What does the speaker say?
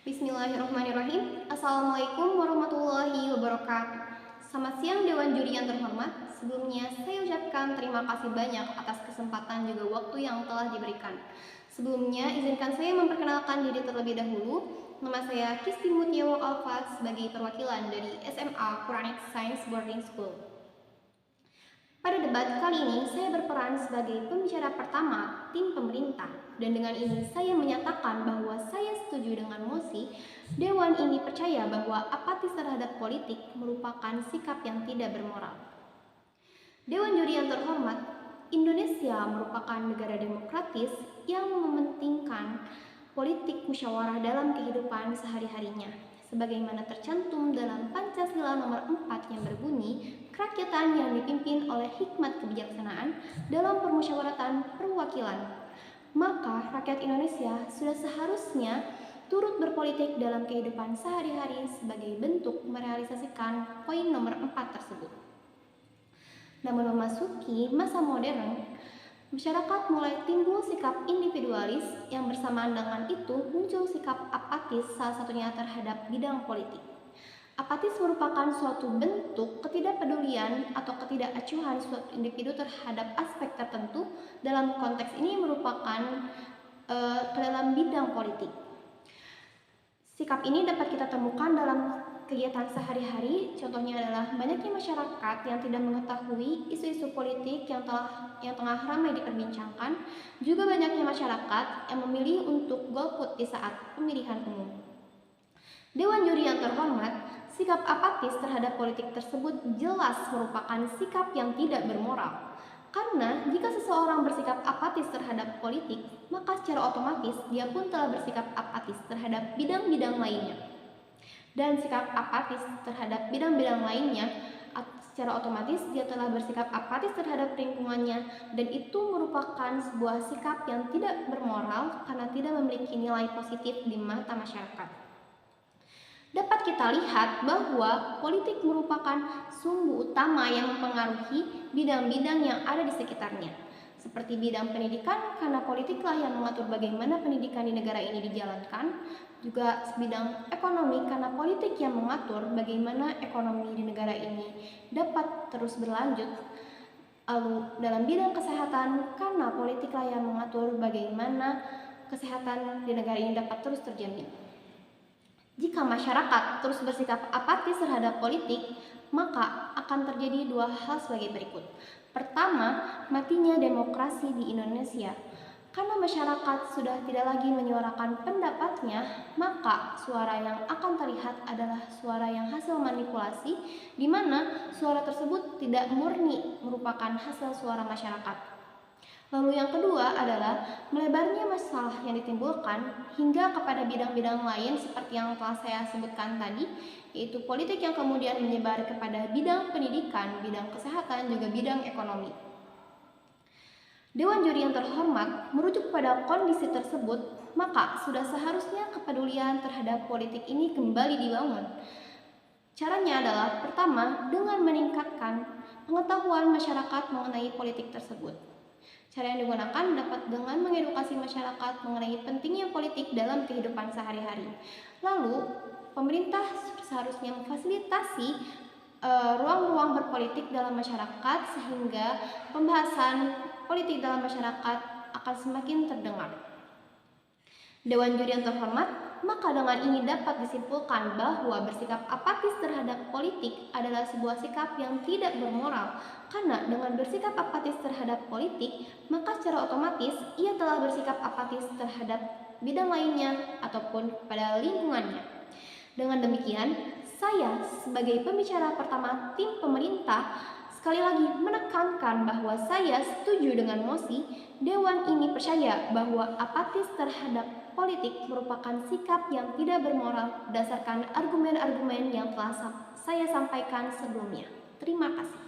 Bismillahirrahmanirrahim. Assalamualaikum warahmatullahi wabarakatuh. Selamat siang Dewan Juri yang terhormat. Sebelumnya saya ucapkan terima kasih banyak atas kesempatan juga waktu yang telah diberikan. Sebelumnya izinkan saya memperkenalkan diri terlebih dahulu. Nama saya Kisti Mutiawa Alfat sebagai perwakilan dari SMA Quranic Science Boarding School. Pada debat kali ini, saya berperan sebagai pembicara pertama tim pemerintah, dan dengan ini saya menyatakan bahwa saya setuju dengan mosi. Dewan ini percaya bahwa apatis terhadap politik merupakan sikap yang tidak bermoral. Dewan Juri yang terhormat, Indonesia merupakan negara demokratis yang mementingkan politik musyawarah dalam kehidupan sehari-harinya. Sebagaimana tercantum dalam Pancasila nomor 4 yang berbunyi, kerakyatan yang dipimpin oleh hikmat kebijaksanaan dalam permusyawaratan perwakilan. Maka rakyat Indonesia sudah seharusnya turut berpolitik dalam kehidupan sehari-hari sebagai bentuk merealisasikan poin nomor 4 tersebut. Namun memasuki masa modern, masyarakat mulai timbul sikap individualis yang bersamaan dengan itu muncul sikap apatis, salah satunya terhadap bidang politik. Apatis merupakan suatu bentuk ketidakpedulian atau ketidakacuhan suatu individu terhadap aspek tertentu. Dalam konteks ini merupakan dalam bidang politik. Sikap ini dapat kita temukan dalam kegiatan sehari-hari. Contohnya adalah banyaknya masyarakat yang tidak mengetahui isu-isu politik yang tengah ramai diperbincangkan. Juga banyaknya masyarakat yang memilih untuk golput di saat pemilihan umum. Dewan Juri yang terhormat, sikap apatis terhadap politik tersebut jelas merupakan sikap yang tidak bermoral. Karena jika seseorang bersikap apatis terhadap politik, maka secara otomatis dia pun telah bersikap apatis terhadap bidang-bidang lainnya. Dan sikap apatis terhadap bidang-bidang lainnya, secara otomatis dia telah bersikap apatis terhadap lingkungannya, dan itu merupakan sebuah sikap yang tidak bermoral karena tidak memiliki nilai positif di mata masyarakat. Dapat kita lihat bahwa politik merupakan sumbu utama yang mempengaruhi bidang-bidang yang ada di sekitarnya. Seperti bidang pendidikan, karena politiklah yang mengatur bagaimana pendidikan di negara ini dijalankan. Juga bidang ekonomi, karena politik yang mengatur bagaimana ekonomi di negara ini dapat terus berlanjut. Lalu dalam bidang kesehatan, karena politiklah yang mengatur bagaimana kesehatan di negara ini dapat terus terjamin. Jika masyarakat terus bersikap apatis terhadap politik, maka akan terjadi dua hal sebagai berikut. Pertama, matinya demokrasi di Indonesia. Karena masyarakat sudah tidak lagi menyuarakan pendapatnya, maka suara yang akan terlihat adalah suara yang hasil manipulasi, di mana suara tersebut tidak murni merupakan hasil suara masyarakat. Lalu yang kedua adalah melebarnya masalah yang ditimbulkan hingga kepada bidang-bidang lain seperti yang telah saya sebutkan tadi, yaitu politik yang kemudian menyebar kepada bidang pendidikan, bidang kesehatan, juga bidang ekonomi. Dewan Juri yang terhormat, merujuk pada kondisi tersebut, maka sudah seharusnya kepedulian terhadap politik ini kembali dibangun. Caranya adalah pertama, dengan meningkatkan pengetahuan masyarakat mengenai politik tersebut. Cara yang digunakan dapat dengan mengedukasi masyarakat mengenai pentingnya politik dalam kehidupan sehari-hari. Lalu, pemerintah seharusnya memfasilitasi ruang-ruang berpolitik dalam masyarakat sehingga pembahasan politik dalam masyarakat akan semakin terdengar. Dewan Juri yang terhormat, maka dengan ini dapat disimpulkan bahwa bersikap apatis terhadap politik adalah sebuah sikap yang tidak bermoral. Karena dengan bersikap apatis terhadap politik, maka secara otomatis ia telah bersikap apatis terhadap bidang lainnya ataupun pada lingkungannya. Dengan demikian, saya sebagai pembicara pertama tim pemerintah sekali lagi menekankan bahwa saya setuju dengan mosi. Dewan ini percaya bahwa apatis terhadap politik merupakan sikap yang tidak bermoral berdasarkan argumen-argumen yang telah saya sampaikan sebelumnya. Terima kasih.